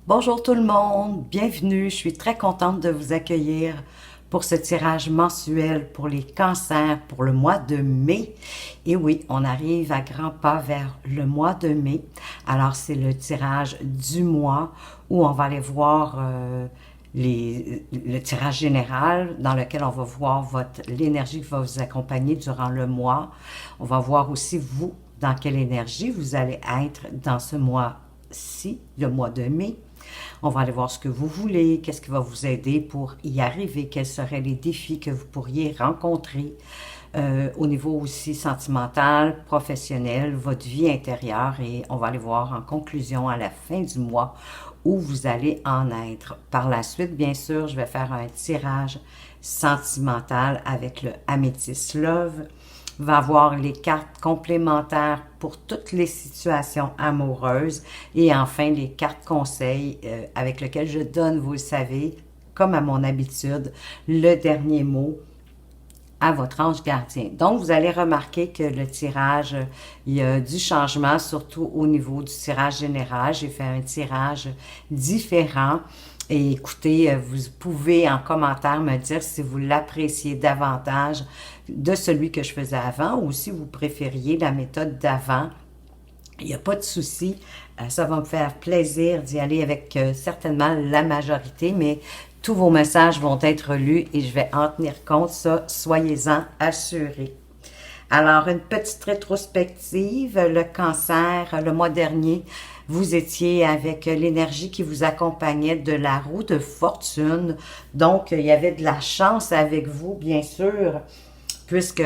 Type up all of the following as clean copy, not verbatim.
Bonjour tout le monde, bienvenue. Je suis très contente de vous accueillir pour ce tirage mensuel pour les cancers pour le mois de mai. Et oui, on arrive à grands pas vers le mois de mai. Alors c'est le tirage du mois où on va aller voir le tirage général dans lequel on va voir l'énergie qui va vous accompagner durant le mois. On va voir aussi vous dans quelle énergie vous allez être dans ce mois-ci, le mois de mai. On va aller voir ce que vous voulez, qu'est-ce qui va vous aider pour y arriver, quels seraient les défis que vous pourriez rencontrer au niveau aussi sentimental, professionnel, votre vie intérieure et on va aller voir en conclusion à la fin du mois où vous allez en être. Par la suite, bien sûr, je vais faire un tirage sentimental avec le Amethyst Love va avoir les cartes complémentaires pour toutes les situations amoureuses et enfin les cartes conseils avec lesquelles je donne, vous le savez, comme à mon habitude, le dernier mot à votre ange gardien. Donc, vous allez remarquer que le tirage, il y a du changement, surtout au niveau du tirage général. J'ai fait un tirage différent. Et écoutez, vous pouvez en commentaire me dire si vous l'appréciez davantage de celui que je faisais avant ou si vous préfériez la méthode d'avant. Il n'y a pas de souci. Ça va me faire plaisir d'y aller avec certainement la majorité, mais tous vos messages vont être lus et je vais en tenir compte, ça, soyez-en assurés. Alors, une petite rétrospective, le cancer, le mois dernier, vous étiez avec l'énergie qui vous accompagnait de la roue de fortune. Donc, il y avait de la chance avec vous, bien sûr, puisque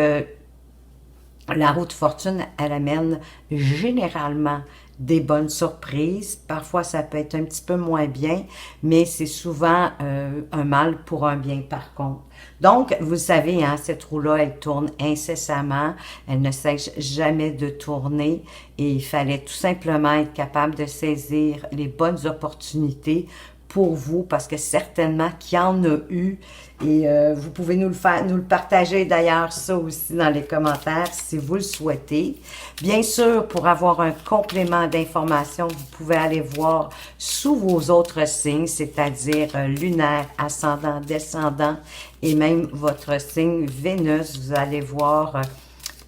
la roue de fortune, elle amène généralement des bonnes surprises. Parfois, ça peut être un petit peu moins bien, mais c'est souvent un mal pour un bien par contre. Donc, vous savez, hein, cette roue-là, elle tourne incessamment. Elle ne cesse jamais de tourner et il fallait tout simplement être capable de saisir les bonnes opportunités pour vous parce que certainement qu'il y en a eu et vous pouvez nous le partager d'ailleurs ça aussi dans les commentaires si vous le souhaitez. Bien sûr, pour avoir un complément d'information, vous pouvez aller voir sous vos autres signes, c'est-à-dire lunaire, ascendant, descendant et même votre signe Vénus. Vous allez voir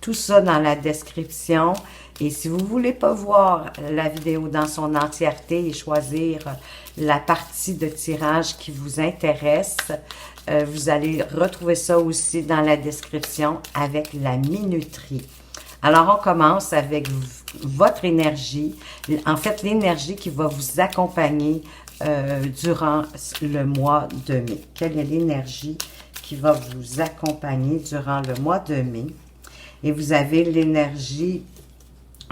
tout ça dans la description. Et si vous ne voulez pas voir la vidéo dans son entièreté et choisir la partie de tirage qui vous intéresse, vous allez retrouver ça aussi dans la description avec la minuterie. Alors, on commence avec votre énergie, en fait, l'énergie qui va vous accompagner durant le mois de mai. Quelle est l'énergie qui va vous accompagner durant le mois de mai? Et vous avez l'énergie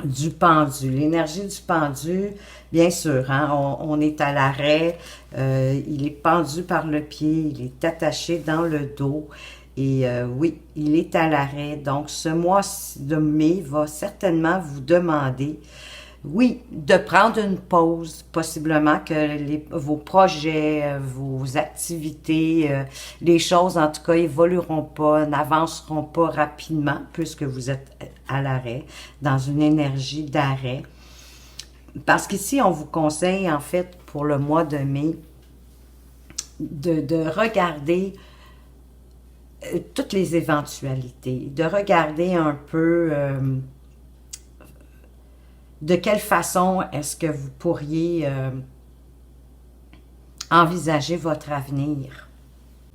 du pendu. L'énergie du pendu, bien sûr, hein, on est à l'arrêt, il est pendu par le pied, il est attaché dans le dos. Et oui, il est à l'arrêt. Donc, ce mois de mai va certainement vous demander, oui, de prendre une pause, possiblement que vos projets, vos activités, les choses en tout cas évolueront pas, n'avanceront pas rapidement puisque vous êtes à l'arrêt, dans une énergie d'arrêt. Parce qu'ici, on vous conseille en fait pour le mois de mai de regarder toutes les éventualités, de regarder un peu de quelle façon est-ce que vous pourriez envisager votre avenir.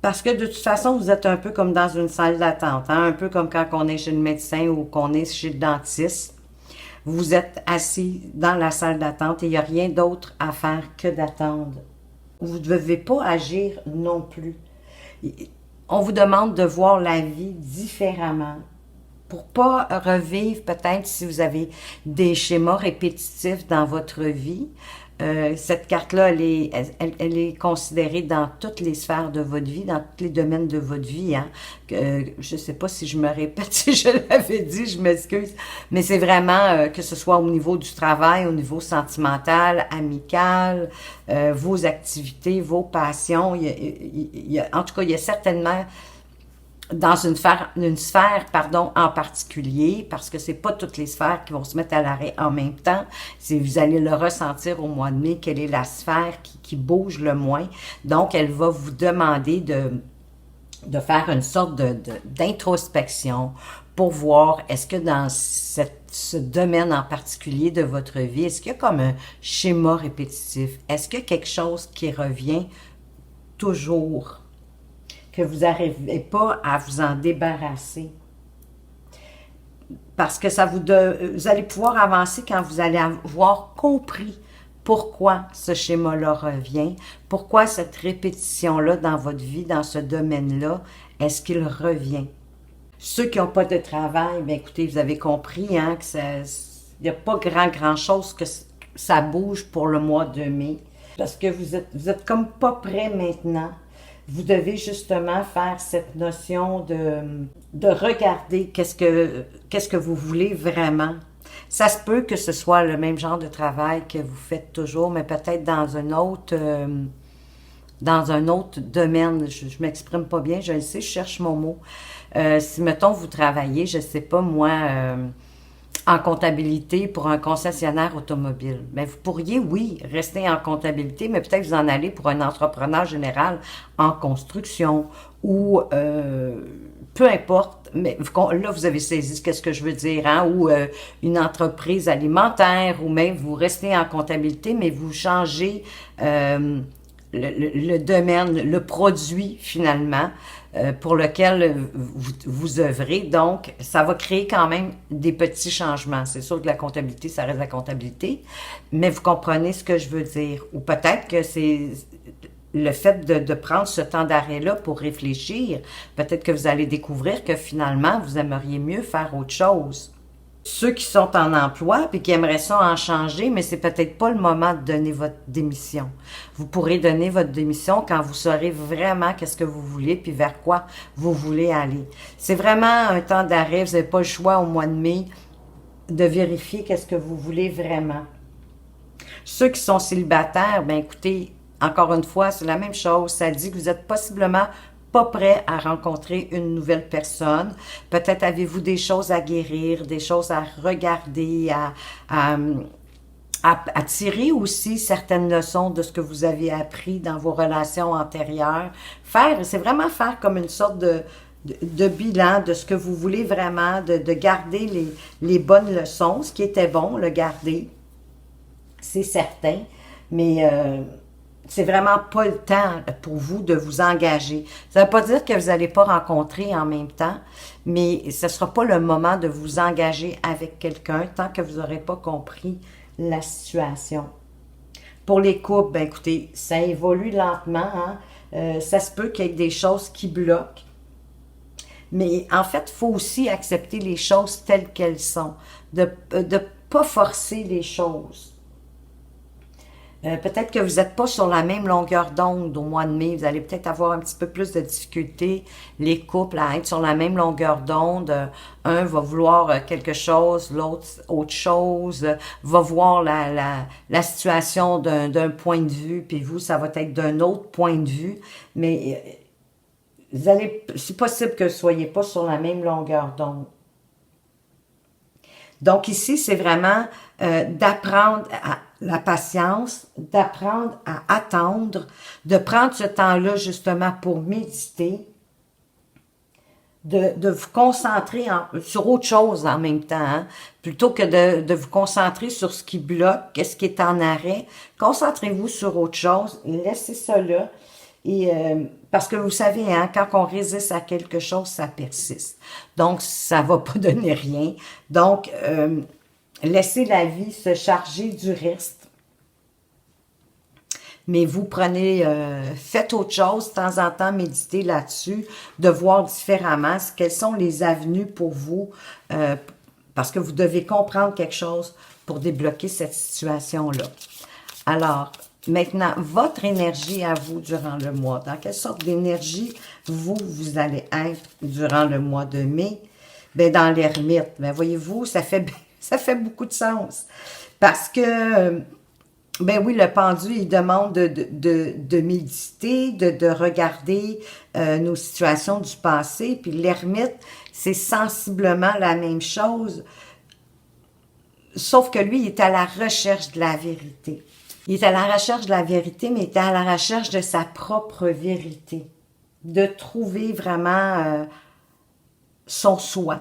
Parce que de toute façon, vous êtes un peu comme dans une salle d'attente, hein? Un peu comme quand on est chez le médecin ou qu'on est chez le dentiste. Vous êtes assis dans la salle d'attente et il n'y a rien d'autre à faire que d'attendre. Vous ne devez pas agir non plus. On vous demande de voir la vie différemment pour pas revivre peut-être si vous avez des schémas répétitifs dans votre vie. Cette carte-là, elle est considérée dans toutes les sphères de votre vie, dans tous les domaines de votre vie. Hein. Je ne sais pas si je me répète, si je l'avais dit, je m'excuse. Mais c'est vraiment que ce soit au niveau du travail, au niveau sentimental, amical, vos activités, vos passions. En tout cas, il y a certainement dans une sphère, pardon, en particulier, parce que c'est pas toutes les sphères qui vont se mettre à l'arrêt en même temps. C'est, vous allez le ressentir au mois de mai, quelle est la sphère qui bouge le moins. Donc, elle va vous demander de faire une sorte d'introspection pour voir est-ce que dans ce domaine en particulier de votre vie, est-ce qu'il y a comme un schéma répétitif? Est-ce qu'il y a quelque chose qui revient toujours, que vous n'arrivez pas à vous en débarrasser? Parce que vous allez pouvoir avancer quand vous allez avoir compris pourquoi ce schéma-là revient, pourquoi cette répétition-là dans votre vie, dans ce domaine-là, est-ce qu'il revient? Ceux qui n'ont pas de travail, bien écoutez, vous avez compris hein, que il n'y a pas grand-chose que ça bouge pour le mois de mai. Parce que vous êtes comme pas prêt maintenant. Vous devez justement faire cette notion de regarder qu'est-ce que vous voulez vraiment. Ça se peut que ce soit le même genre de travail que vous faites toujours, mais peut-être dans un autre domaine. Je m'exprime pas bien, je le sais, je cherche mon mot. Si, mettons, vous travaillez, je sais pas moi, en comptabilité pour un concessionnaire automobile. Mais vous pourriez, oui, rester en comptabilité, mais peut-être vous en aller pour un entrepreneur général en construction ou peu importe. Mais là, vous avez saisi ce que je veux dire, hein, ou une entreprise alimentaire, ou même vous restez en comptabilité, mais vous changez le domaine, le produit finalement pour lequel vous œuvrez. Donc, ça va créer quand même des petits changements. C'est sûr que la comptabilité, ça reste la comptabilité, mais vous comprenez ce que je veux dire. Ou peut-être que c'est le fait de prendre ce temps d'arrêt-là pour réfléchir. Peut-être que vous allez découvrir que finalement, vous aimeriez mieux faire autre chose. Ceux qui sont en emploi et qui aimeraient ça en changer, mais c'est peut-être pas le moment de donner votre démission. Vous pourrez donner votre démission quand vous saurez vraiment qu'est-ce que vous voulez puis vers quoi vous voulez aller. C'est vraiment un temps d'arrêt. Vous n'avez pas le choix au mois de mai de vérifier qu'est-ce que vous voulez vraiment. Ceux qui sont célibataires, ben écoutez, encore une fois, c'est la même chose. Ça dit que vous êtes possiblement pas prêt à rencontrer une nouvelle personne. Peut-être avez-vous des choses à guérir, des choses à regarder, à tirer aussi certaines leçons de ce que vous avez appris dans vos relations antérieures. C'est vraiment faire comme une sorte de bilan de ce que vous voulez vraiment, de garder les bonnes leçons. Ce qui était bon, le garder, c'est certain. Mais c'est vraiment pas le temps pour vous de vous engager. Ça ne veut pas dire que vous n'allez pas rencontrer en même temps, mais ce ne sera pas le moment de vous engager avec quelqu'un tant que vous n'aurez pas compris la situation. Pour les couples, ben écoutez, ça évolue lentement. Hein? Ça se peut qu'il y ait des choses qui bloquent. Mais en fait, il faut aussi accepter les choses telles qu'elles sont. De ne pas forcer les choses. Peut-être que vous n'êtes pas sur la même longueur d'onde au mois de mai. Vous allez peut-être avoir un petit peu plus de difficultés, les couples, à être sur la même longueur d'onde. Un va vouloir quelque chose, l'autre autre chose, va voir la situation d'un point de vue, puis vous, ça va être d'un autre point de vue. Mais c'est possible que vous ne soyez pas sur la même longueur d'onde. Donc ici, c'est vraiment d'apprendre la patience, d'apprendre à attendre, de prendre ce temps-là justement pour méditer, de vous concentrer sur autre chose en même temps, hein, plutôt que de vous concentrer sur ce qui bloque, qu'est-ce qui est en arrêt. Concentrez-vous sur autre chose, laissez ça là. Et parce que vous savez, hein, quand on résiste à quelque chose, ça persiste. Donc, ça va pas donner rien. Donc, laissez la vie se charger du reste. Mais vous faites autre chose, de temps en temps, méditez là-dessus, de voir différemment quelles sont les avenues pour vous, parce que vous devez comprendre quelque chose pour débloquer cette situation-là. Alors, maintenant, votre énergie à vous durant le mois. Dans quelle sorte d'énergie vous allez être durant le mois de mai? Bien, dans l'ermite. Bien, voyez-vous, ça fait beaucoup de sens. Parce que Ben oui, le pendu, il demande de méditer, de regarder nos situations du passé. Puis l'ermite, c'est sensiblement la même chose, sauf que lui, il est à la recherche de la vérité. Il est à la recherche de la vérité, mais il est à la recherche de sa propre vérité. De trouver vraiment son soi.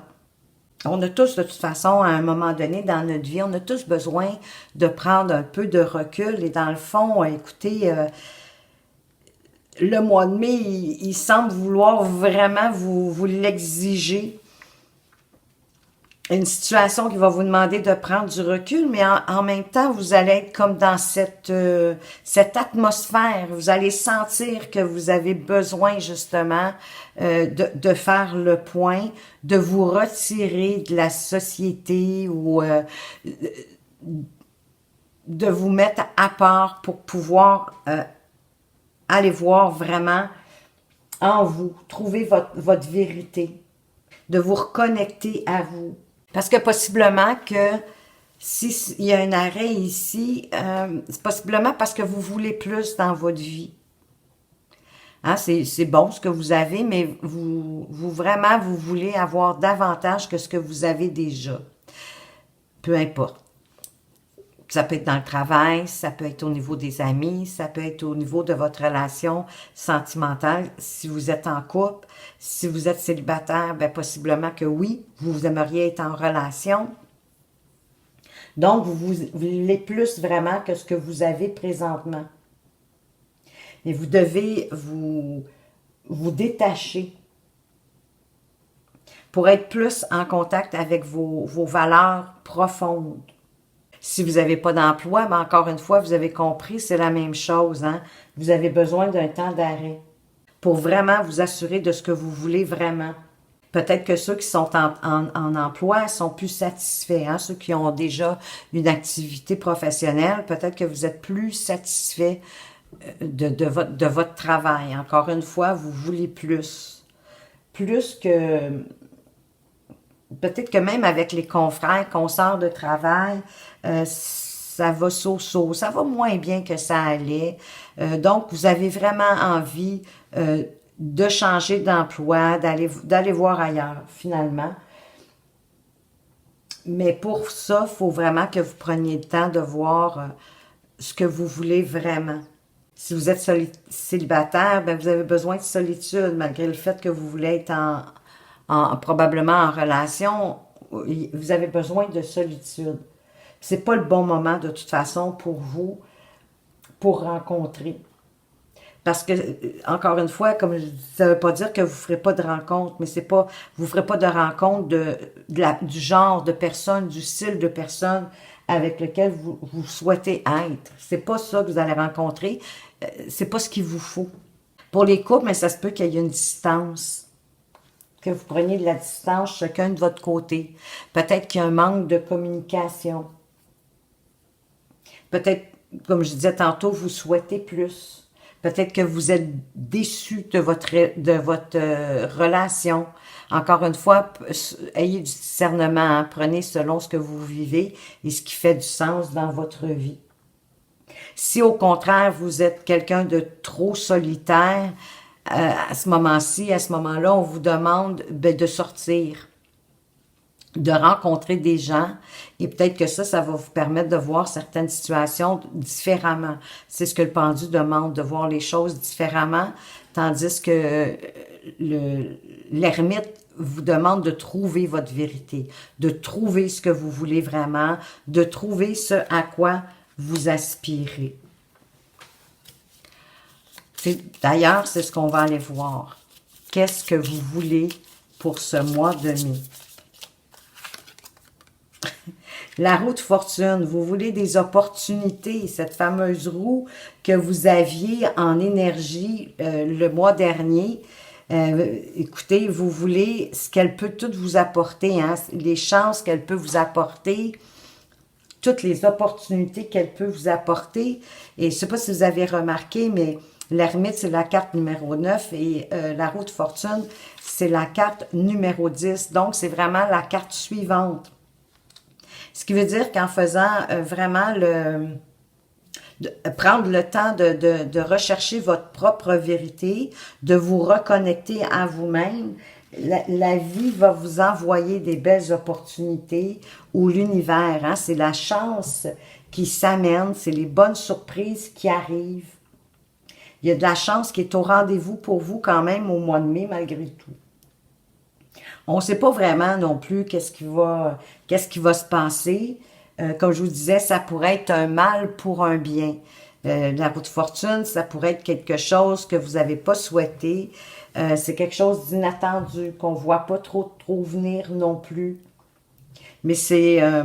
On a tous, de toute façon, à un moment donné dans notre vie, on a tous besoin de prendre un peu de recul. Et dans le fond, écoutez, le mois de mai, il semble vouloir vraiment vous l'exiger. Une situation qui va vous demander de prendre du recul, mais en même temps, vous allez être comme dans cette atmosphère. Vous allez sentir que vous avez besoin justement de faire le point, de vous retirer de la société ou de vous mettre à part pour pouvoir aller voir vraiment en vous, trouver votre vérité, de vous reconnecter à vous. Parce que possiblement que s'il y a un arrêt ici, c'est possiblement parce que vous voulez plus dans votre vie. Hein, c'est bon ce que vous avez, mais vraiment, vous voulez avoir davantage que ce que vous avez déjà. Peu importe. Ça peut être dans le travail, ça peut être au niveau des amis, ça peut être au niveau de votre relation sentimentale. Si vous êtes en couple, si vous êtes célibataire, bien possiblement que oui, vous aimeriez être en relation. Donc, vous voulez plus vraiment que ce que vous avez présentement. Et vous devez vous détacher pour être plus en contact avec vos valeurs profondes. Si vous n'avez pas d'emploi, mais encore une fois, vous avez compris, c'est la même chose. Hein? Vous avez besoin d'un temps d'arrêt pour vraiment vous assurer de ce que vous voulez vraiment. Peut-être que ceux qui sont en emploi sont plus satisfaits. Hein? Ceux qui ont déjà une activité professionnelle, peut-être que vous êtes plus satisfaits de votre travail. Encore une fois, vous voulez plus. Plus que... Peut-être que même avec les confrères, consoeurs de travail, ça va so-so, ça va moins bien que ça allait. Donc, vous avez vraiment envie de changer d'emploi, d'aller voir ailleurs, finalement. Mais pour ça, il faut vraiment que vous preniez le temps de voir ce que vous voulez vraiment. Si vous êtes célibataire, ben vous avez besoin de solitude, malgré le fait que vous voulez être probablement en relation, vous avez besoin de solitude. C'est pas le bon moment de toute façon pour vous pour rencontrer. Parce que, encore une fois, comme ça ne veut pas dire que vous ne ferez pas de rencontre, mais c'est pas, vous ne ferez pas de rencontre du genre de personne, du style de personne avec lequel vous souhaitez être. C'est pas ça que vous allez rencontrer. C'est pas ce qu'il vous faut. Pour les couples, mais ça se peut qu'il y ait une distance. Que vous preniez de la distance chacun de votre côté. Peut-être qu'il y a un manque de communication. Peut-être, comme je disais tantôt, vous souhaitez plus. Peut-être que vous êtes déçu de votre relation. Encore une fois, ayez du discernement. Hein? Prenez selon ce que vous vivez et ce qui fait du sens dans votre vie. Si au contraire, vous êtes quelqu'un de trop solitaire, à ce moment-ci, à ce moment-là, on vous demande de sortir, de rencontrer des gens, et peut-être que ça va vous permettre de voir certaines situations différemment. C'est ce que le pendu demande, de voir les choses différemment, tandis que l'ermite vous demande de trouver votre vérité, de trouver ce que vous voulez vraiment, de trouver ce à quoi vous aspirez. D'ailleurs, c'est ce qu'on va aller voir. Qu'est-ce que vous voulez pour ce mois de mai? La roue de fortune, vous voulez des opportunités, cette fameuse roue que vous aviez en énergie le mois dernier. Écoutez, vous voulez ce qu'elle peut tout vous apporter, hein, les chances qu'elle peut vous apporter, toutes les opportunités qu'elle peut vous apporter. Et je ne sais pas si vous avez remarqué, mais l'ermite, c'est la carte numéro 9 et la roue de fortune, c'est la carte numéro 10. Donc, c'est vraiment la carte suivante. Ce qui veut dire qu'en faisant vraiment prendre le temps de rechercher votre propre vérité, de vous reconnecter à vous-même. La vie va vous envoyer des belles opportunités ou l'univers, hein, c'est la chance qui s'amène, c'est les bonnes surprises qui arrivent. Il y a de la chance qui est au rendez-vous pour vous quand même au mois de mai malgré tout. On ne sait pas vraiment non plus qu'est-ce qui va se passer. Comme je vous disais, ça pourrait être un mal pour un bien. La roue de fortune, ça pourrait être quelque chose que vous n'avez pas souhaité. C'est quelque chose d'inattendu, qu'on ne voit pas trop venir non plus. Mais ça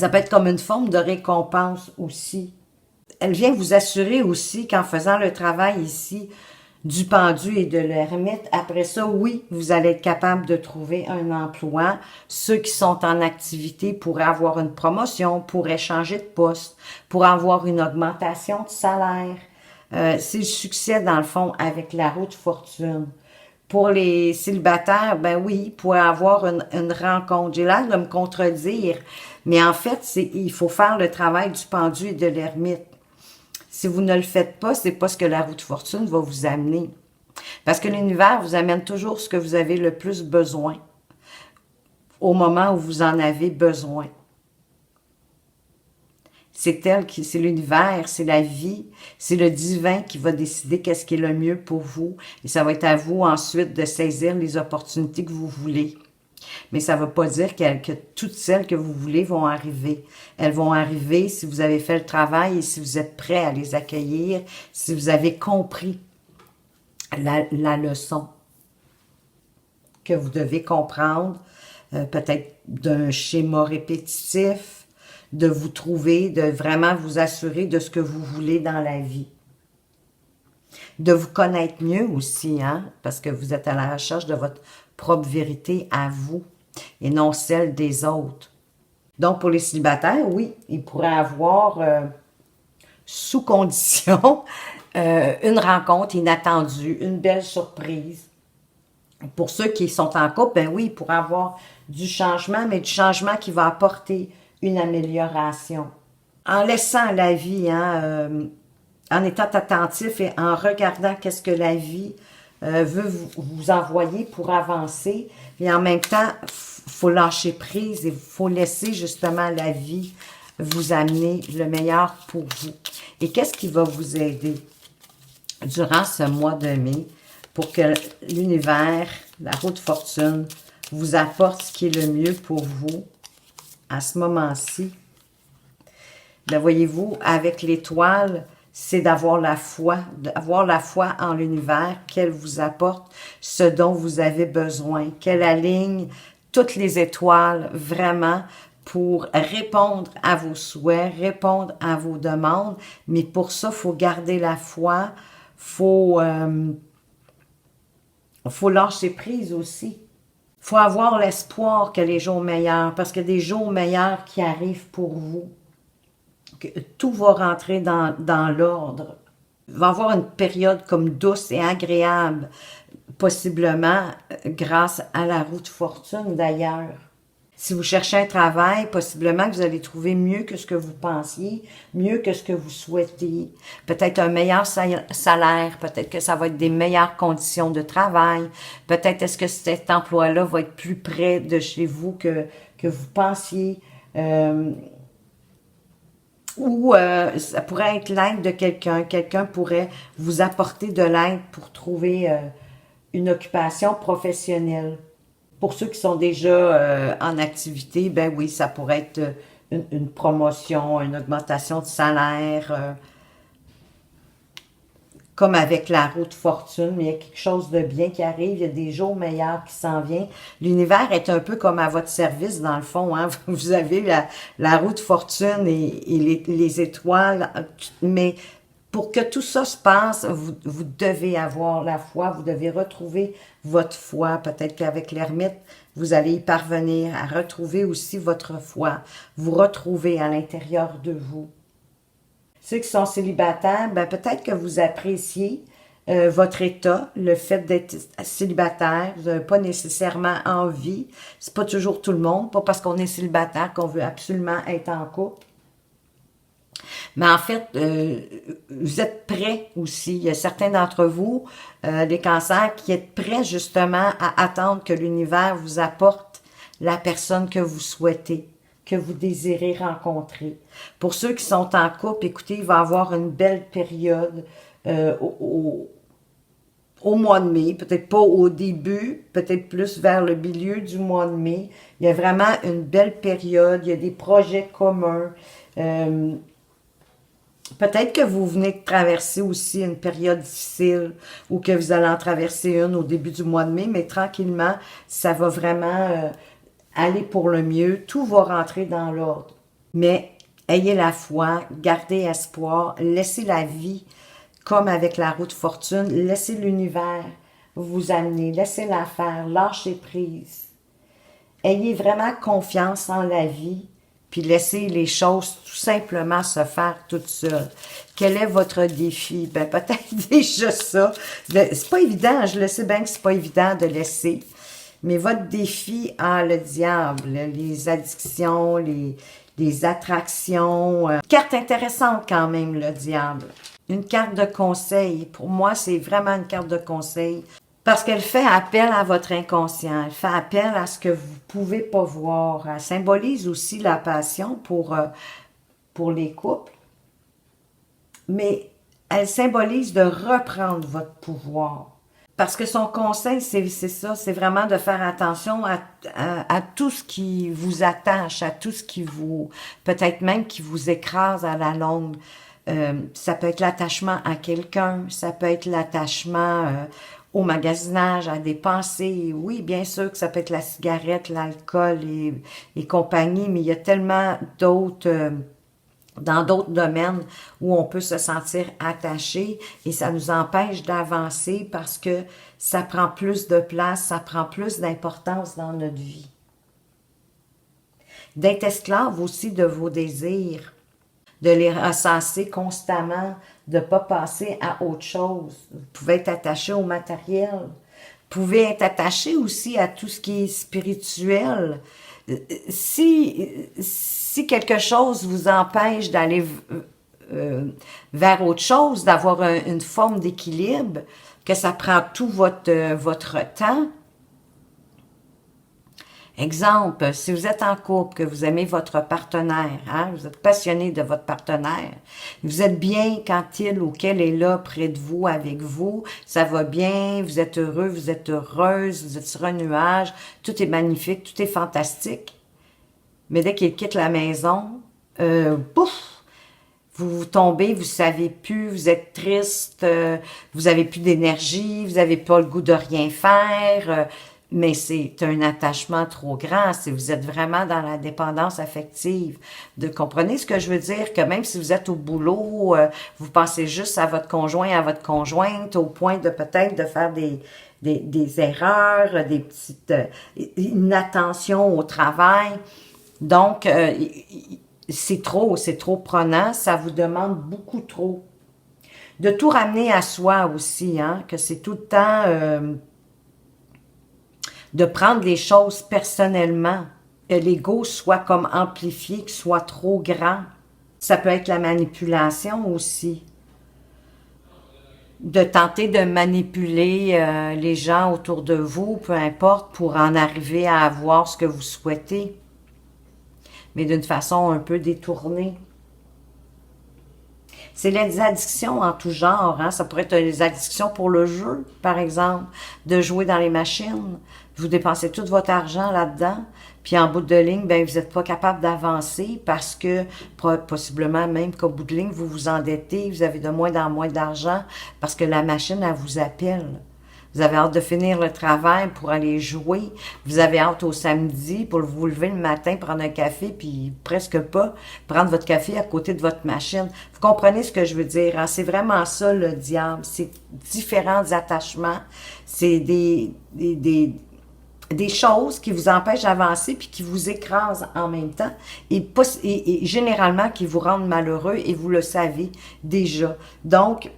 peut être comme une forme de récompense aussi. Elle vient vous assurer aussi qu'en faisant le travail ici du pendu et de l'ermite, après ça, oui, vous allez être capable de trouver un emploi. Ceux qui sont en activité pourraient avoir une promotion, pourraient changer de poste, pourraient avoir une augmentation de salaire. C'est le succès, dans le fond, avec la roue de fortune. Pour les célibataires, ben oui, ils pourraient avoir une rencontre. J'ai l'air de me contredire, mais en fait, il faut faire le travail du pendu et de l'ermite. Si vous ne le faites pas, c'est pas ce que la roue de fortune va vous amener. Parce que l'univers vous amène toujours ce que vous avez le plus besoin, au moment où vous en avez besoin. C'est l'univers, c'est la vie, c'est le divin qui va décider qu'est-ce qui est le mieux pour vous. Et ça va être à vous ensuite de saisir les opportunités que vous voulez. Mais ça ne veut pas dire que toutes celles que vous voulez vont arriver. Elles vont arriver si vous avez fait le travail et si vous êtes prêt à les accueillir, si vous avez compris la leçon que vous devez comprendre, peut-être d'un schéma répétitif, de vous trouver, de vraiment vous assurer de ce que vous voulez dans la vie. De vous connaître mieux aussi, hein, parce que vous êtes à la recherche de votre propre vérité à vous et non celle des autres. Donc, pour les célibataires, oui, ils pourraient avoir, sous condition, une rencontre inattendue, une belle surprise. Pour ceux qui sont en couple, ben oui, ils pourraient avoir du changement, mais du changement qui va apporter une amélioration. En laissant la vie, hein, en étant attentif et en regardant qu'est-ce que la vie veut vous envoyer pour avancer. Et en même temps, il faut lâcher prise et il faut laisser justement la vie vous amener le meilleur pour vous. Et qu'est-ce qui va vous aider durant ce mois de mai pour que l'univers, la roue de fortune, vous apporte ce qui est le mieux pour vous à ce moment-ci? Ben voyez-vous, avec l'étoile, c'est d'avoir la foi en l'univers, qu'elle vous apporte ce dont vous avez besoin, qu'elle aligne toutes les étoiles vraiment pour répondre à vos souhaits, répondre à vos demandes. Mais pour ça, il faut garder la foi, faut lâcher prise aussi. Il faut avoir l'espoir que les jours meilleurs, parce qu'il y a des jours meilleurs qui arrivent pour vous. Que tout va rentrer dans l'ordre. Il va y avoir une période comme douce et agréable, possiblement grâce à la roue de fortune d'ailleurs. Si vous cherchez un travail, possiblement que vous allez trouver mieux que ce que vous pensiez, mieux que ce que vous souhaitez. Peut-être un meilleur salaire, peut-être que ça va être des meilleures conditions de travail. Peut-être est-ce que cet emploi-là va être plus près de chez vous que vous pensiez. Ou ça pourrait être l'aide de quelqu'un. Quelqu'un pourrait vous apporter de l'aide pour trouver une occupation professionnelle. Pour ceux qui sont déjà en activité, ben oui, ça pourrait être une promotion, une augmentation de salaire, comme avec la roue de fortune, mais il y a quelque chose de bien qui arrive, il y a des jours meilleurs qui s'en viennent. L'univers est un peu comme à votre service, dans le fond, hein. Vous avez la roue de fortune et les étoiles, mais pour que tout ça se passe, vous devez avoir la foi, vous devez retrouver votre foi. Peut-être qu'avec l'ermite, vous allez y parvenir à retrouver aussi votre foi, vous retrouver à l'intérieur de vous. Ceux qui sont célibataires, ben peut-être que vous appréciez votre état, le fait d'être célibataire, vous n'avez pas nécessairement envie, c'est pas toujours tout le monde, pas parce qu'on est célibataire qu'on veut absolument être en couple. Mais en fait, vous êtes prêts aussi. Il y a certains d'entre vous, des cancers, qui êtes prêts justement à attendre que l'univers vous apporte la personne que vous souhaitez, que vous désirez rencontrer. Pour ceux qui sont en couple, écoutez, il va y avoir une belle période au mois de mai, peut-être pas au début, peut-être plus vers le milieu du mois de mai. Il y a vraiment une belle période, il y a des projets communs. Peut-être que vous venez de traverser aussi une période difficile ou que vous allez en traverser une au début du mois de mai, mais tranquillement, ça va vraiment aller pour le mieux. Tout va rentrer dans l'ordre. Mais ayez la foi, gardez espoir, laissez la vie comme avec la roue de fortune, laissez l'univers vous amener, laissez-la faire, lâchez prise. Ayez vraiment confiance en la vie, puis laissez les choses tout simplement se faire toutes seules. Quel est votre défi? Ben peut-être déjà ça. C'est pas évident, je le sais bien que c'est pas évident de laisser. Mais votre défi, le diable, les addictions, les attractions. Carte intéressante quand même, le diable. Une carte de conseil. Pour moi, c'est vraiment une carte de conseil. Parce qu'elle fait appel à votre inconscient. Elle fait appel à ce que vous pouvez pas voir. Elle symbolise aussi la passion pour les couples. Mais elle symbolise de reprendre votre pouvoir. Parce que son conseil, c'est ça, c'est vraiment de faire attention à tout ce qui vous attache, à tout ce qui vous, peut-être même qui vous écrase à la longue. Ça peut être l'attachement à quelqu'un, ça peut être l'attachement au magasinage, à des pensées. Oui, bien sûr que ça peut être la cigarette, l'alcool et compagnie, mais il y a tellement d'autres... dans d'autres domaines où on peut se sentir attaché et ça nous empêche d'avancer parce que ça prend plus de place, ça prend plus d'importance dans notre vie. D'être esclave aussi de vos désirs, de les ressasser constamment, de ne pas passer à autre chose. Vous pouvez être attaché au matériel, vous pouvez être attaché aussi à tout ce qui est spirituel. Si quelque chose vous empêche d'aller vers autre chose, d'avoir une forme d'équilibre, que ça prend tout votre temps. Exemple, si vous êtes en couple, que vous aimez votre partenaire, hein, vous êtes passionné de votre partenaire, vous êtes bien quand il ou qu'elle est là près de vous, avec vous, ça va bien, vous êtes heureux, vous êtes heureuse, vous êtes sur un nuage, tout est magnifique, tout est fantastique. Mais dès qu'il quitte la maison, pouf, vous tombez, vous savez plus, vous êtes triste, vous avez plus d'énergie, vous avez pas le goût de rien faire, mais c'est un attachement trop grand. Si vous êtes vraiment dans la dépendance affective, comprenez ce que je veux dire, que même si vous êtes au boulot, vous pensez juste à votre conjoint, à votre conjointe, au point de peut-être de faire des erreurs, des petites inattention au travail. Donc, c'est trop prenant, ça vous demande beaucoup trop. De tout ramener à soi aussi, hein, que c'est tout le temps de prendre les choses personnellement. L'ego soit comme amplifié, qu'il soit trop grand. Ça peut être la manipulation aussi. De tenter de manipuler les gens autour de vous, peu importe, pour en arriver à avoir ce que vous souhaitez. Mais d'une façon un peu détournée. C'est les addictions en tout genre. Hein? Ça pourrait être des addictions pour le jeu, par exemple, de jouer dans les machines. Vous dépensez tout votre argent là-dedans, puis en bout de ligne, ben vous n'êtes pas capable d'avancer parce que possiblement même qu'au bout de ligne, vous vous endettez, vous avez de moins en moins d'argent parce que la machine, elle vous appelle. Vous avez hâte de finir le travail pour aller jouer. Vous avez hâte au samedi pour vous lever le matin, prendre un café, puis presque pas prendre votre café à côté de votre machine. Vous comprenez ce que je veux dire, hein? C'est vraiment ça le diable. C'est différents attachements. C'est des choses qui vous empêchent d'avancer puis qui vous écrasent en même temps et généralement qui vous rendent malheureux et vous le savez déjà. Donc,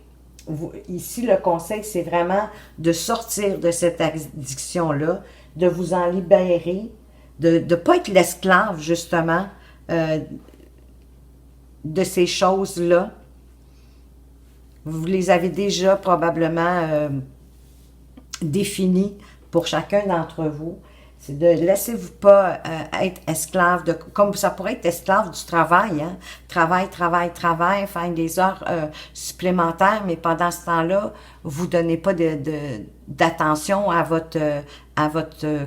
ici, le conseil, c'est vraiment de sortir de cette addiction-là, de vous en libérer, de ne pas être l'esclave, justement, de ces choses-là, vous les avez déjà probablement définies pour chacun d'entre vous. C'est de laissez-vous pas être esclave de, comme ça pourrait être esclave du travail, hein? Travail, travail, travail, faire des heures supplémentaires, mais pendant ce temps-là, vous donnez pas d'attention à votre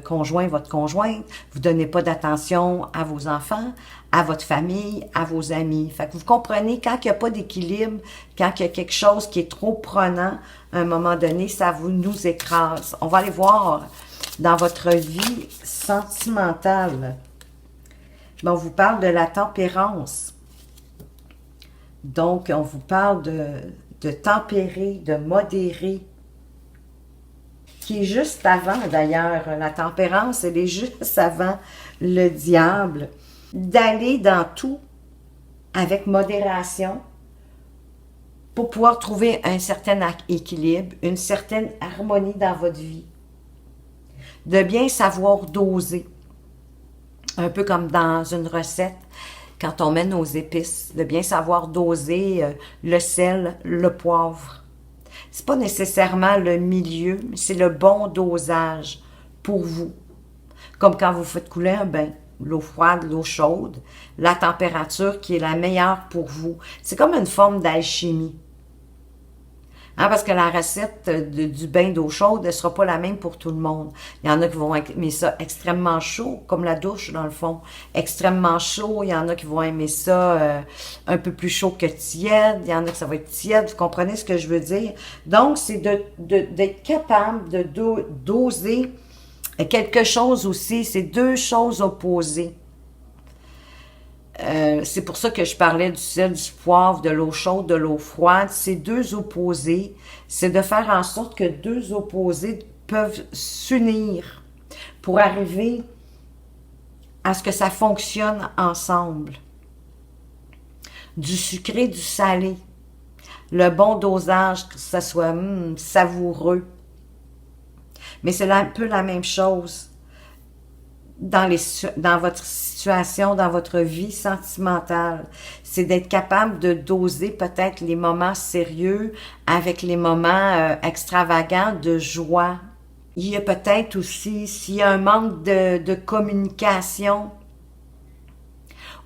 conjoint, votre conjointe, vous donnez pas d'attention à vos enfants, à votre famille, à vos amis. Fait que vous comprenez, quand il n'y a pas d'équilibre, quand il y a quelque chose qui est trop prenant, à un moment donné, ça nous écrase. On va aller voir dans votre vie sentimentale. On vous parle de la tempérance. Donc, on vous parle de tempérer, de modérer, qui est juste avant, d'ailleurs. La tempérance, elle est juste avant le diable. D'aller dans tout avec modération pour pouvoir trouver un certain équilibre, une certaine harmonie dans votre vie. De bien savoir doser, un peu comme dans une recette, quand on met nos épices, de bien savoir doser le sel, le poivre. C'est pas nécessairement le milieu, mais c'est le bon dosage pour vous. Comme quand vous faites couler un bain, l'eau froide, l'eau chaude, la température qui est la meilleure pour vous. C'est comme une forme d'alchimie. Hein, parce que la recette du bain d'eau chaude ne sera pas la même pour tout le monde. Il y en a qui vont aimer ça extrêmement chaud, comme la douche dans le fond. Extrêmement chaud, il y en a qui vont aimer ça un peu plus chaud que tiède. Il y en a que ça va être tiède, vous comprenez ce que je veux dire? Donc, c'est d'être capable de doser quelque chose aussi, c'est deux choses opposées. C'est pour ça que je parlais du sel, du poivre, de l'eau chaude, de l'eau froide. C'est deux opposés. C'est de faire en sorte que deux opposés peuvent s'unir pour arriver à ce que ça fonctionne ensemble. Du sucré, du salé. Le bon dosage, que ça soit savoureux. Mais c'est un peu la même chose dans votre situation, dans votre vie sentimentale. C'est d'être capable de doser peut-être les moments sérieux avec les moments extravagants de joie. Il y a peut-être aussi, s'il y a un manque de communication,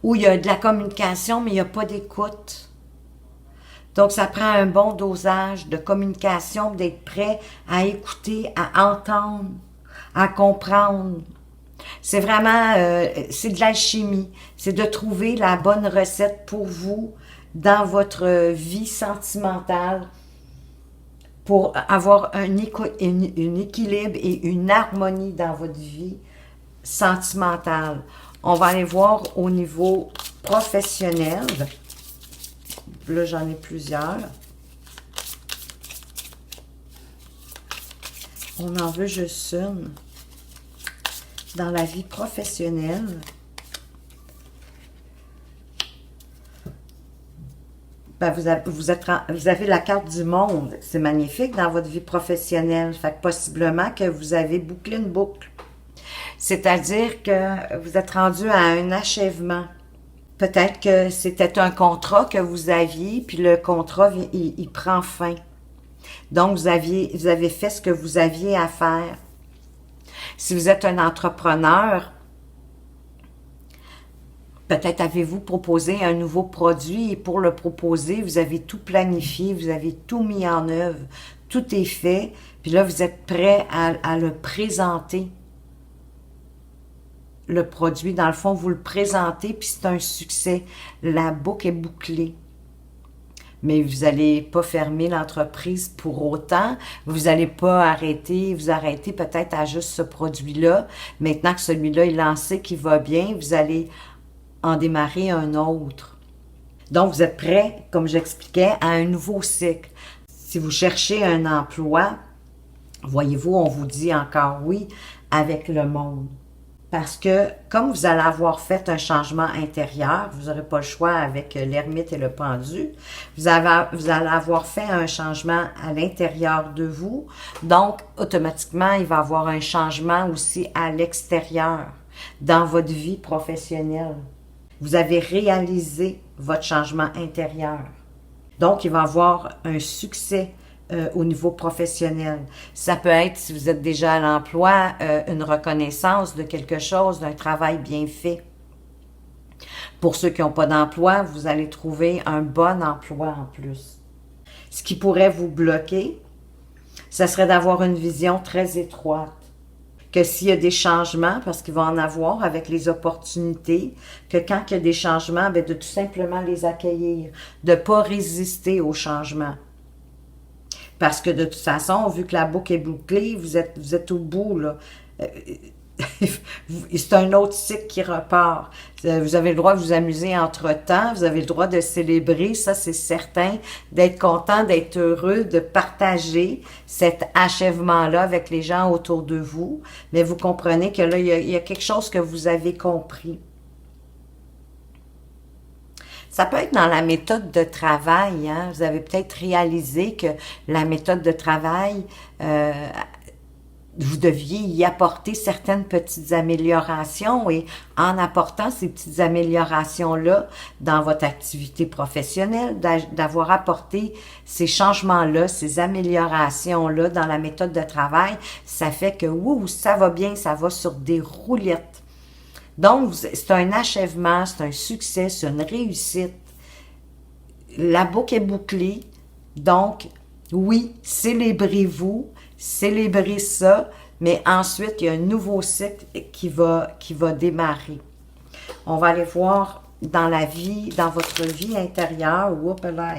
ou il y a de la communication, mais il n'y a pas d'écoute. Donc, ça prend un bon dosage de communication, d'être prêt à écouter, à entendre, à comprendre. C'est vraiment, c'est de l'alchimie. C'est de trouver la bonne recette pour vous dans votre vie sentimentale pour avoir un équilibre et une harmonie dans votre vie sentimentale. On va aller voir au niveau professionnel. Là, j'en ai plusieurs. On en veut juste une. Dans la vie professionnelle, ben vous avez la carte du monde. C'est magnifique dans votre vie professionnelle. Fait que possiblement que vous avez bouclé une boucle. C'est-à-dire que vous êtes rendu à un achèvement. Peut-être que c'était un contrat que vous aviez, puis le contrat, il prend fin. Donc, vous avez fait ce que vous aviez à faire. Si vous êtes un entrepreneur, peut-être avez-vous proposé un nouveau produit et pour le proposer, vous avez tout planifié, vous avez tout mis en œuvre, tout est fait, puis là, vous êtes prêt à le présenter. Le produit, dans le fond, vous le présentez, puis c'est un succès. La boucle est bouclée. Mais vous n'allez pas fermer l'entreprise pour autant. Vous n'allez pas vous arrêter peut-être à juste ce produit-là. Maintenant que celui-là est lancé, qui va bien, vous allez en démarrer un autre. Donc, vous êtes prêt, comme j'expliquais, à un nouveau cycle. Si vous cherchez un emploi, voyez-vous, on vous dit encore oui avec le monde. Parce que, comme vous allez avoir fait un changement intérieur, vous n'aurez pas le choix avec l'ermite et le pendu, vous allez avoir fait un changement à l'intérieur de vous, donc automatiquement, il va y avoir un changement aussi à l'extérieur, dans votre vie professionnelle. Vous avez réalisé votre changement intérieur. Donc, il va y avoir un succès au niveau professionnel. Ça peut être, si vous êtes déjà à l'emploi, une reconnaissance de quelque chose, d'un travail bien fait. Pour ceux qui n'ont pas d'emploi, vous allez trouver un bon emploi en plus. Ce qui pourrait vous bloquer, ça serait d'avoir une vision très étroite. Que s'il y a des changements, parce qu'il va en avoir avec les opportunités, que quand il y a des changements, bien, de tout simplement les accueillir, de ne pas résister aux changements. Parce que de toute façon, vu que la boucle est bouclée, vous êtes au bout, là. C'est un autre cycle qui repart. Vous avez le droit de vous amuser entre-temps, vous avez le droit de célébrer, ça c'est certain, d'être content, d'être heureux, de partager cet achèvement-là avec les gens autour de vous. Mais vous comprenez que là, il y a quelque chose que vous avez compris. Ça peut être dans la méthode de travail. Hein? Vous avez peut-être réalisé que la méthode de travail, vous deviez y apporter certaines petites améliorations et en apportant ces petites améliorations-là dans votre activité professionnelle, d'avoir apporté ces changements-là, ces améliorations-là dans la méthode de travail, ça fait que, ça va bien, ça va sur des roulettes. Donc, c'est un achèvement, c'est un succès, c'est une réussite. La boucle est bouclée. Donc, oui, célébrez-vous, célébrez ça, mais ensuite, il y a un nouveau cycle qui va démarrer. On va aller voir dans la vie, dans votre vie intérieure. Oups, là,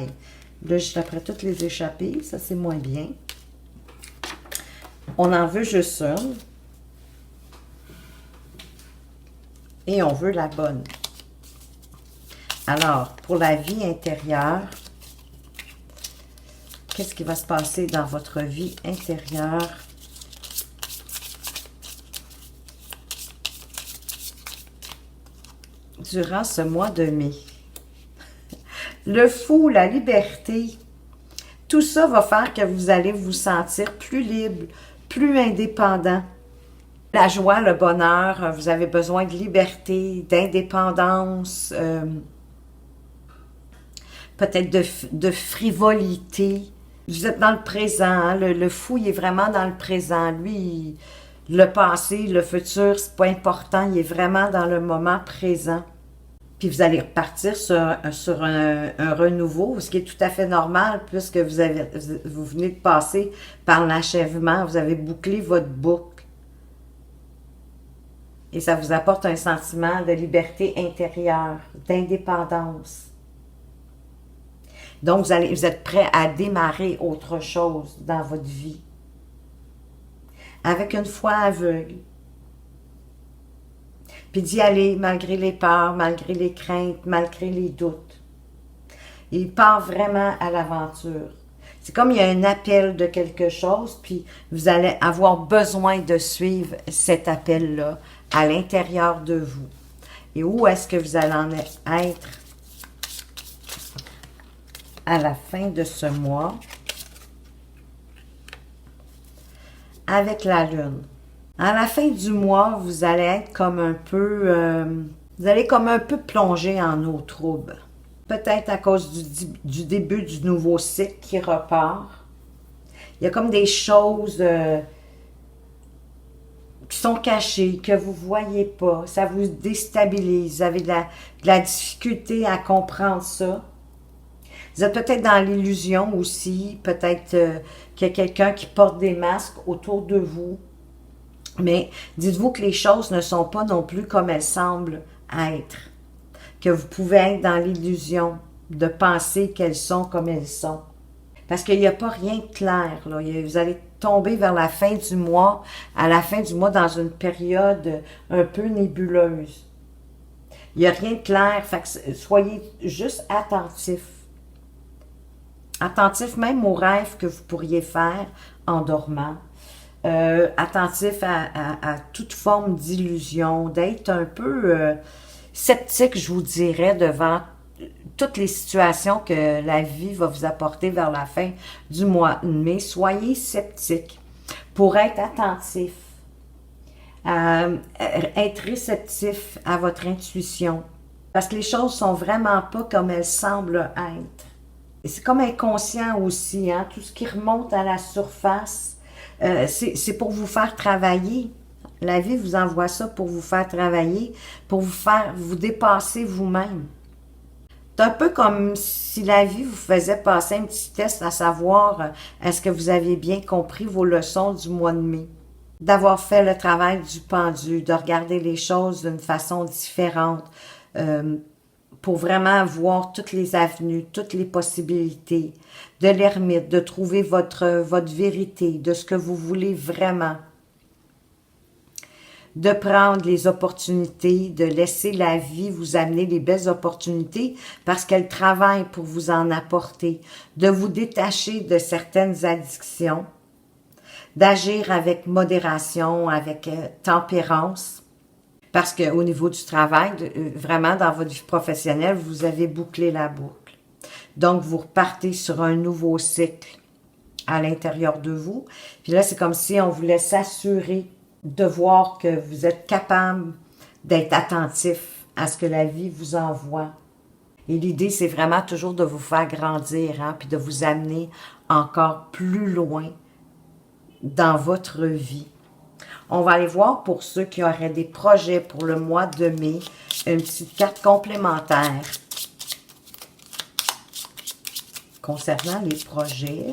je suis après toutes les échapper, ça c'est moins bien. On en veut juste une. Et on veut la bonne. Alors, pour la vie intérieure, qu'est-ce qui va se passer dans votre vie intérieure? Durant ce mois de mai. Le fou, la liberté, tout ça va faire que vous allez vous sentir plus libre, plus indépendant. La joie, le bonheur, vous avez besoin de liberté, d'indépendance, peut-être de frivolité. Vous êtes dans le présent, hein? Le fou, il est vraiment dans le présent. Lui, le passé, le futur, c'est pas important, il est vraiment dans le moment présent. Puis vous allez repartir sur un renouveau, ce qui est tout à fait normal puisque vous venez de passer par l'achèvement, vous avez bouclé votre boucle. Et ça vous apporte un sentiment de liberté intérieure, d'indépendance. Donc, vous êtes prêt à démarrer autre chose dans votre vie. Avec une foi aveugle. Puis d'y aller malgré les peurs, malgré les craintes, malgré les doutes. Il part vraiment à l'aventure. C'est comme il y a un appel de quelque chose, puis vous allez avoir besoin de suivre cet appel-là à l'intérieur de vous. Et où est-ce que vous allez en être à la fin de ce mois avec la Lune? À la fin du mois, vous allez être comme un peu... vous allez comme un peu plonger en eau trouble. Peut-être à cause du début du nouveau cycle qui repart. Il y a comme des choses qui sont cachées, que vous ne voyez pas. Ça vous déstabilise. Vous avez de la difficulté à comprendre ça. Vous êtes peut-être dans l'illusion aussi. Peut-être qu'il y a quelqu'un qui porte des masques autour de vous. Mais dites-vous que les choses ne sont pas non plus comme elles semblent être. Que vous pouvez être dans l'illusion de penser qu'elles sont comme elles sont. Parce qu'il n'y a pas rien de clair. Là. Vous allez tomber vers la fin du mois, à la fin du mois, dans une période un peu nébuleuse. Il n'y a rien de clair. Fait que soyez juste attentifs. Attentifs même aux rêves que vous pourriez faire en dormant. Attentifs à toute forme d'illusion, d'être un peu sceptique, je vous dirais, devant toutes les situations que la vie va vous apporter vers la fin du mois de mai. Soyez sceptiques pour être attentif, être réceptif à votre intuition. Parce que les choses sont vraiment pas comme elles semblent être. Et c'est comme inconscient aussi, hein? Tout ce qui remonte à la surface, c'est pour vous faire travailler. La vie vous envoie ça pour vous faire travailler, pour vous faire vous dépasser vous-même. C'est un peu comme si la vie vous faisait passer un petit test à savoir est-ce que vous aviez bien compris vos leçons du mois de mai. D'avoir fait le travail du pendu, de regarder les choses d'une façon différente, pour vraiment voir toutes les avenues, toutes les possibilités, de l'ermite, de trouver votre vérité, de ce que vous voulez vraiment, de prendre les opportunités, de laisser la vie vous amener les belles opportunités parce qu'elle travaille pour vous en apporter, de vous détacher de certaines addictions, d'agir avec modération, avec tempérance, parce qu'au niveau du travail, vraiment dans votre vie professionnelle, vous avez bouclé la boucle. Donc, vous repartez sur un nouveau cycle à l'intérieur de vous. Puis là, c'est comme si on voulait s'assurer de voir que vous êtes capable d'être attentif à ce que la vie vous envoie. Et l'idée, c'est vraiment toujours de vous faire grandir, hein, puis de vous amener encore plus loin dans votre vie. On va aller voir pour ceux qui auraient des projets pour le mois de mai, une petite carte complémentaire concernant les projets.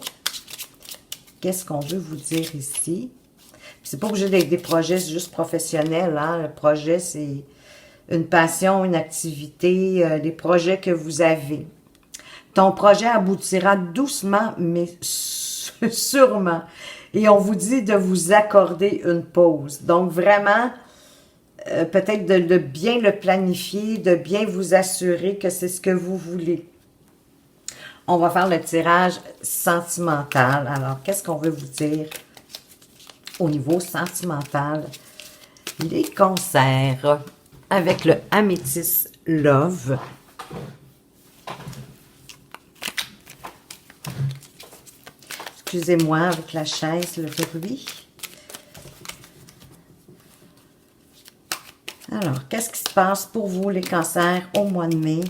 Qu'est-ce qu'on veut vous dire ici? C'est pas obligé d'être des projets juste professionnels, hein? Le projet, c'est une passion, une activité, les projets que vous avez. Ton projet aboutira doucement, mais sûrement. Et on vous dit de vous accorder une pause. Donc, vraiment, peut-être de bien le planifier, de bien vous assurer que c'est ce que vous voulez. On va faire le tirage sentimental. Alors, qu'est-ce qu'on veut vous dire au niveau sentimental? Les cancers avec le Améthyste Love. Excusez-moi, avec la chaise, le bruit. Alors, qu'est-ce qui se passe pour vous, les cancers, au mois de mai,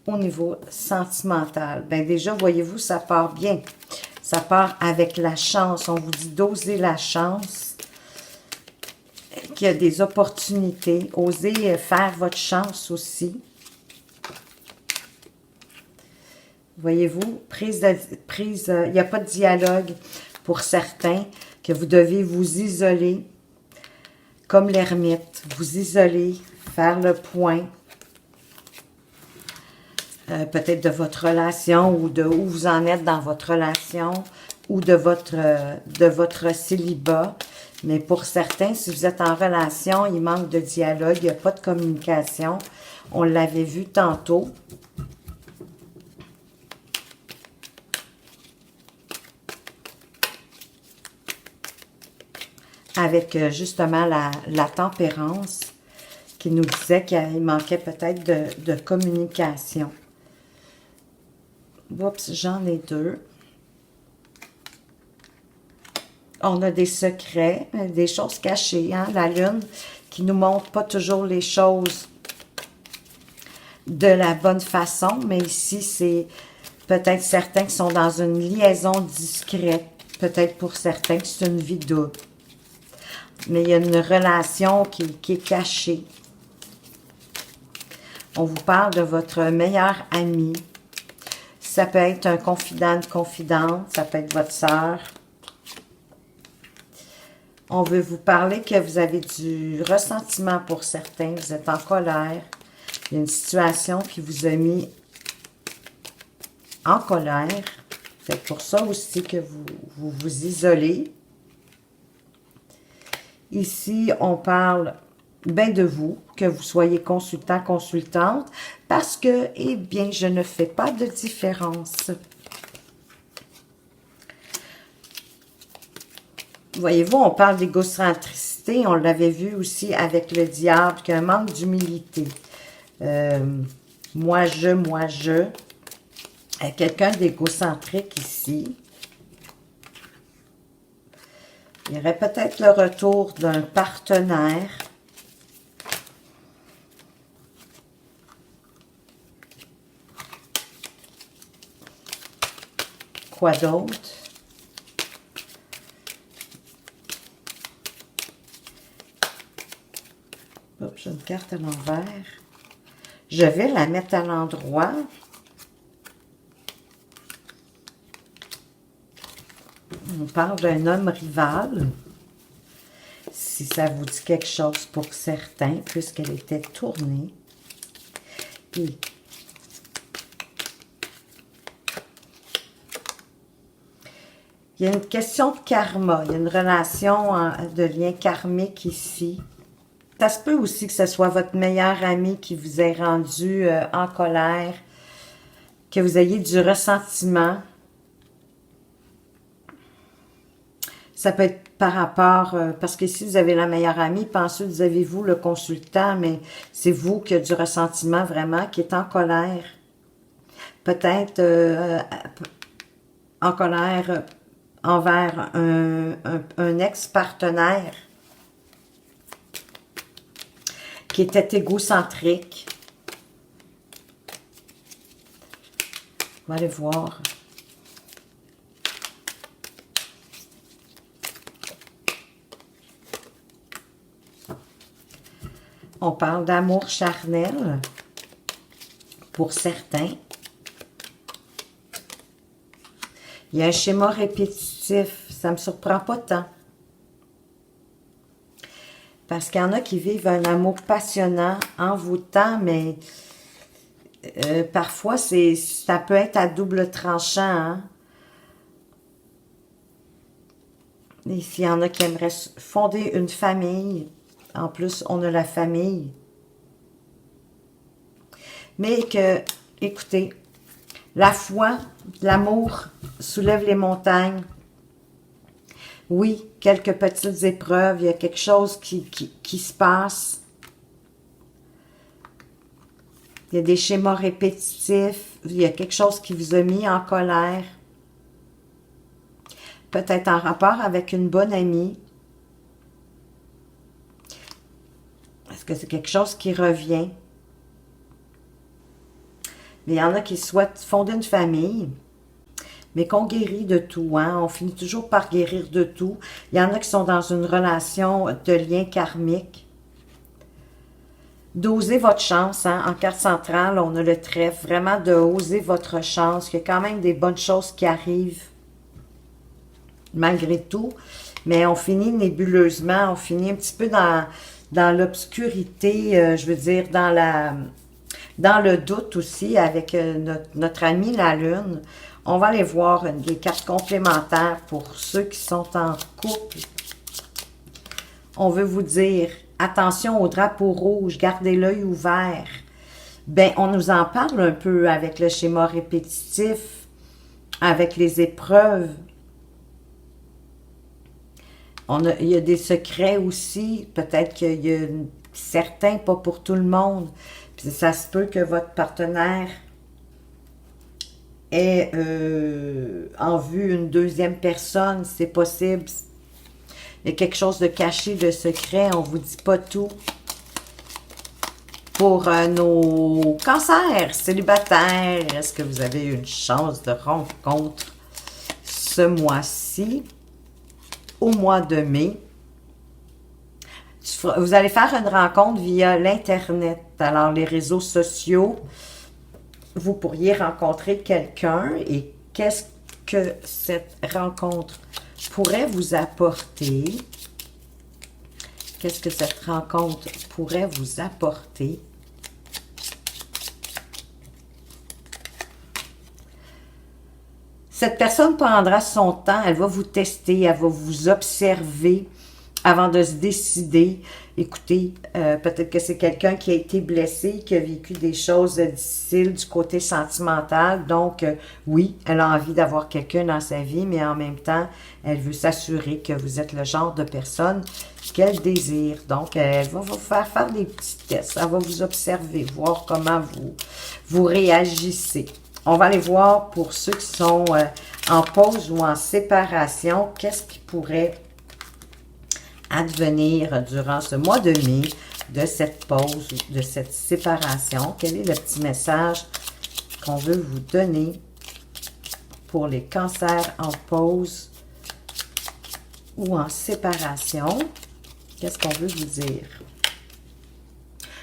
au niveau sentimental? Bien, déjà, voyez-vous, ça part bien. Ça part avec la chance. On vous dit d'oser la chance, qu'il y a des opportunités. Osez faire votre chance aussi. Voyez-vous, il n'y a pas de dialogue pour certains, que vous devez vous isoler, comme l'ermite, vous isoler, faire le point, peut-être de votre relation ou de où vous en êtes dans votre relation ou de votre célibat. Mais pour certains, si vous êtes en relation, il manque de dialogue, il n'y a pas de communication. On l'avait vu tantôt. Avec justement la tempérance qui nous disait qu'il manquait peut-être de communication. Oups, j'en ai deux. On a des secrets, des choses cachées, hein? La lune qui nous montre pas toujours les choses de la bonne façon, mais ici, c'est peut-être certains qui sont dans une liaison discrète. Peut-être pour certains que c'est une vie double. Mais il y a une relation qui est cachée. On vous parle de votre meilleur ami. Ça peut être un confident, une confidente. Ça peut être votre sœur. On veut vous parler que vous avez du ressentiment pour certains. Vous êtes en colère. Il y a une situation qui vous a mis en colère. C'est pour ça aussi que vous isolez. Ici, on parle bien de vous, que vous soyez consultant, consultante, parce que, eh bien, je ne fais pas de différence. Voyez-vous, on parle d'égocentricité, on l'avait vu aussi avec le diable, qu'il y a un manque d'humilité. Moi, je. Quelqu'un d'égocentrique ici. Il y aurait peut-être le retour d'un partenaire. quoi d'autre? Oups, j'ai une carte à l'envers. Je vais la mettre à l'endroit. On parle d'un homme rival. Si ça vous dit quelque chose pour certains, puisqu'elle était tournée. Et il y a une question de karma. Il y a une relation de lien karmique ici. Ça se peut aussi que ce soit votre meilleur ami qui vous ait rendu en colère, que vous ayez du ressentiment. Ça peut être par rapport, parce que si vous avez la meilleure amie, pensez, vous avez vous le consultant, mais c'est vous qui avez du ressentiment vraiment, qui est en colère. Peut-être en colère envers un ex-partenaire qui était égocentrique. On va aller voir. On parle d'amour charnel pour certains. Il y a un schéma répétitif. Ça ne me surprend pas tant. Parce qu'il y en a qui vivent un amour passionnant, envoûtant, mais parfois ça peut être à double tranchant. Hein? Et s'il y en a qui aimeraient fonder une famille, en plus, on a la famille. Mais que, écoutez, la foi, l'amour soulève les montagnes. Oui, quelques petites épreuves, il y a quelque chose qui se passe. Il y a des schémas répétitifs, il y a quelque chose qui vous a mis en colère. Peut-être en rapport avec une bonne amie. Est-ce que c'est quelque chose qui revient? Mais il y en a qui souhaitent fonder une famille, mais qu'on guérit de tout. Hein? On finit toujours par guérir de tout. Il y en a qui sont dans une relation de lien karmique. D'oser votre chance. Hein? En carte centrale, on a le trèfle. Vraiment de oser votre chance. Il y a quand même des bonnes choses qui arrivent, malgré tout. Mais on finit nébuleusement. On finit un petit peu dans l'obscurité, je veux dire, dans le doute aussi, avec notre amie la Lune. On va aller voir des cartes complémentaires pour ceux qui sont en couple. On veut vous dire, attention au drapeau rouge, gardez l'œil ouvert. Ben, on nous en parle un peu avec le schéma répétitif, avec les épreuves. Il y a des secrets aussi, peut-être qu'il y a certains, pas pour tout le monde. Puis ça se peut que votre partenaire ait en vue une deuxième personne, c'est possible. Il y a quelque chose de caché, de secret, on ne vous dit pas tout. Pour nos cancers célibataires, est-ce que vous avez une chance de rencontre ce mois-ci? Au mois de mai, vous allez faire une rencontre via l'Internet. Alors, les réseaux sociaux, vous pourriez rencontrer quelqu'un et qu'est-ce que cette rencontre pourrait vous apporter? Qu'est-ce que cette rencontre pourrait vous apporter? Cette personne prendra son temps, elle va vous tester, elle va vous observer avant de se décider. Écoutez, peut-être que c'est quelqu'un qui a été blessé, qui a vécu des choses difficiles du côté sentimental. Donc, oui, elle a envie d'avoir quelqu'un dans sa vie, mais en même temps, elle veut s'assurer que vous êtes le genre de personne qu'elle désire. Donc, elle va vous faire des petits tests. Elle va vous observer, voir comment vous réagissez. On va aller voir pour ceux qui sont en pause ou en séparation, qu'est-ce qui pourrait advenir durant ce mois de mai de cette pause, de cette séparation. Quel est le petit message qu'on veut vous donner pour les cancers en pause ou en séparation. Qu'est-ce qu'on veut vous dire?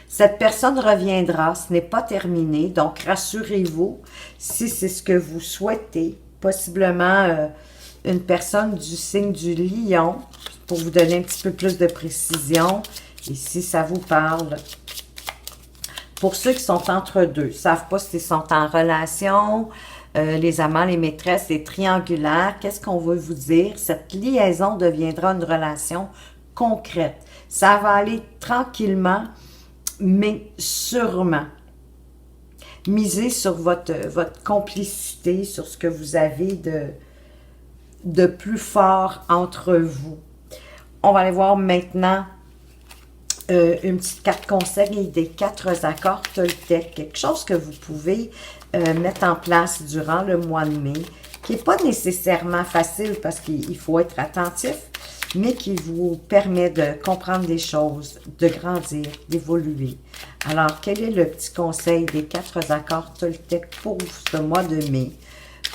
Cette personne reviendra, ce n'est pas terminé, donc rassurez-vous si c'est ce que vous souhaitez. Possiblement une personne du signe du lion, pour vous donner un petit peu plus de précision, et si ça vous parle. Pour ceux qui sont entre deux, ne savent pas s'ils sont en relation, les amants, les maîtresses, les triangulaires, qu'est-ce qu'on veut vous dire? Cette liaison deviendra une relation concrète. Ça va aller tranquillement, mais sûrement. Misez sur votre complicité, sur ce que vous avez de plus fort entre vous. On va aller voir maintenant une petite carte conseil des 4 accords Toltec. Quelque chose que vous pouvez mettre en place durant le mois de mai, qui n'est pas nécessairement facile parce qu'il faut être attentif, mais qui vous permet de comprendre des choses, de grandir, d'évoluer. Alors, quel est le petit conseil des 4 accords Toltec pour ce mois de mai?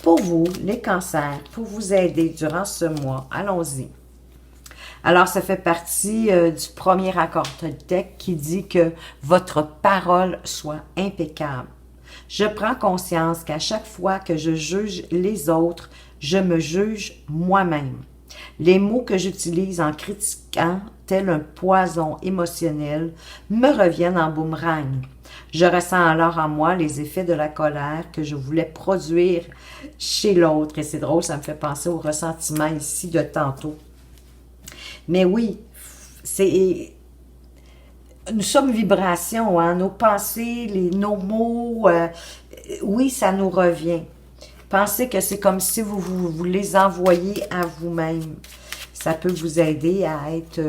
Pour vous, les cancers, pour vous aider durant ce mois, allons-y. Alors, ça fait partie du premier accord Toltec qui dit que votre parole soit impeccable. Je prends conscience qu'à chaque fois que je juge les autres, je me juge moi-même. Les mots que j'utilise en critiquant, tel un poison émotionnel, me reviennent en boomerang. Je ressens alors en moi les effets de la colère que je voulais produire chez l'autre. Et c'est drôle, ça me fait penser au ressentiment ici de tantôt. Mais oui, nous sommes vibration, hein, nos pensées, nos mots, oui, ça nous revient. Pensez que c'est comme si vous les envoyiez à vous-même. Ça peut vous aider à être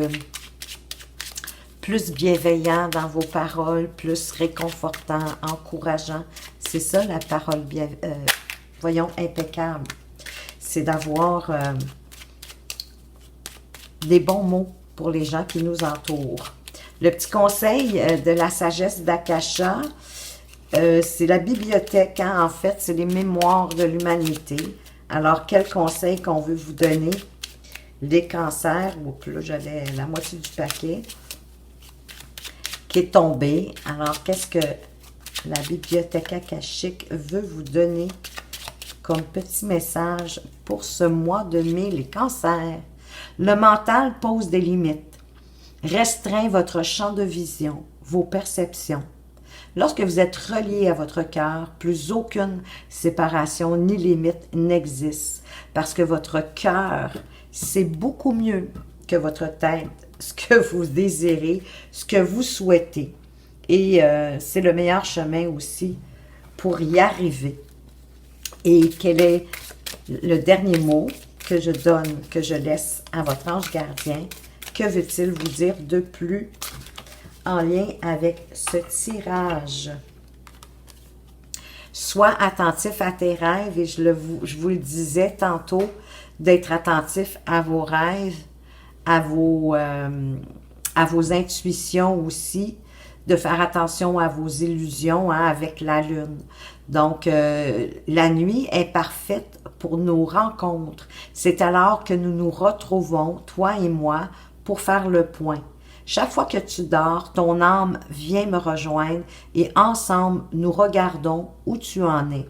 plus bienveillant dans vos paroles, plus réconfortant, encourageant. C'est ça la parole, voyons, impeccable. C'est d'avoir des bons mots pour les gens qui nous entourent. Le petit conseil de la sagesse d'Akasha, c'est la bibliothèque, hein, en fait, c'est les mémoires de l'humanité. Alors, quel conseil qu'on veut vous donner? Les cancers, oups, là, j'avais la moitié du paquet qui est tombé. Alors, qu'est-ce que la bibliothèque akashique veut vous donner comme petit message pour ce mois de mai, les cancers? Le mental pose des limites, restreint votre champ de vision, vos perceptions. Lorsque vous êtes relié à votre cœur, plus aucune séparation ni limite n'existe, parce que votre cœur, c'est beaucoup mieux que votre tête, ce que vous désirez, ce que vous souhaitez. Et c'est le meilleur chemin aussi pour y arriver. Et quel est le dernier mot que je donne, que je laisse à votre ange gardien? Que veut-il vous dire de plus en lien avec ce tirage? Sois attentif à tes rêves, et je vous le disais tantôt, d'être attentif à vos rêves, à vos intuitions aussi, de faire attention à vos illusions, hein, avec la lune. Donc, la nuit est parfaite pour nos rencontres. C'est alors que nous nous retrouvons, toi et moi, pour faire le point. Chaque fois que tu dors, ton âme vient me rejoindre et ensemble, nous regardons où tu en es.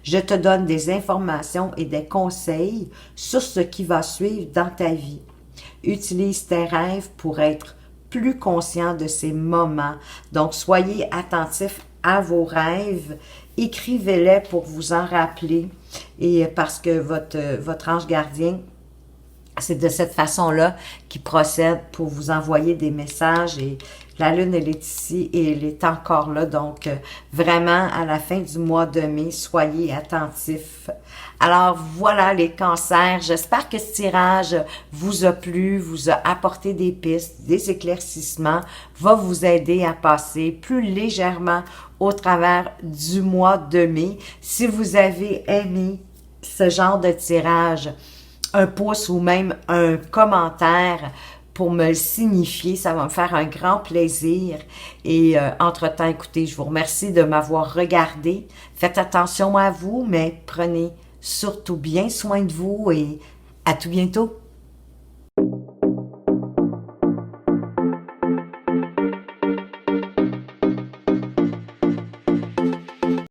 Je te donne des informations et des conseils sur ce qui va suivre dans ta vie. Utilise tes rêves pour être plus conscient de ces moments. Donc, soyez attentifs à vos rêves. Écrivez-les pour vous en rappeler. Et parce que votre ange gardien, c'est de cette façon-là qu'il procède pour vous envoyer des messages. Et la lune, elle est ici et elle est encore là. Donc, vraiment, à la fin du mois de mai, soyez attentifs. Alors, voilà les cancers. J'espère que ce tirage vous a plu, vous a apporté des pistes, des éclaircissements, va vous aider à passer plus légèrement au travers du mois de mai. Si vous avez aimé ce genre de tirage, un pouce ou même un commentaire pour me le signifier, ça va me faire un grand plaisir. Et entre-temps, écoutez, je vous remercie de m'avoir regardé. Faites attention à vous, mais prenez surtout bien soin de vous et à tout bientôt.